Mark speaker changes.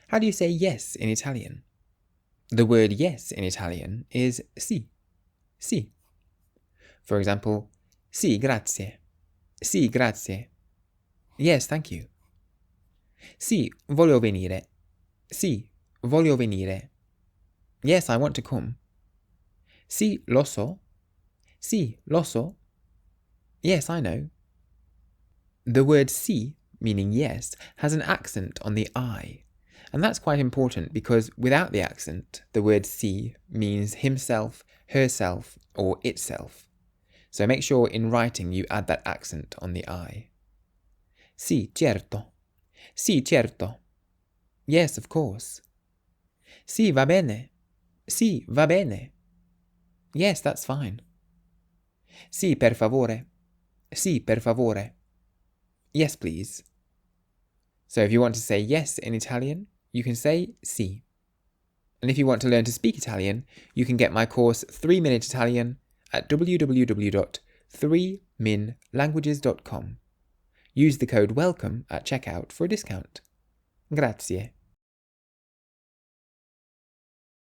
Speaker 1: How do you say yes in Italian? The word yes in Italian is sì. Sì. For example, sì, grazie. Sì, grazie. Yes, thank you. Sì, voglio venire. Sì, voglio venire. Yes, I want to come. Sì, lo so. Sì, lo so. Yes, I know. The word sì, meaning yes, has an accent on the I. And that's quite important because without the accent, the word sì means himself, herself, or itself. So make sure in writing you add that accent on the I. Sì, certo. Sì, certo. Yes, of course. Sì, va bene. Sì, va bene. Yes, that's fine. Sì, per favore. Sì, per favore. Yes, please. So if you want to say yes in Italian, you can say sì. And if you want to learn to speak Italian, you can get my course 3-Minute Italian at www.3minlanguages.com. Use the code WELCOME at checkout for a discount. Grazie.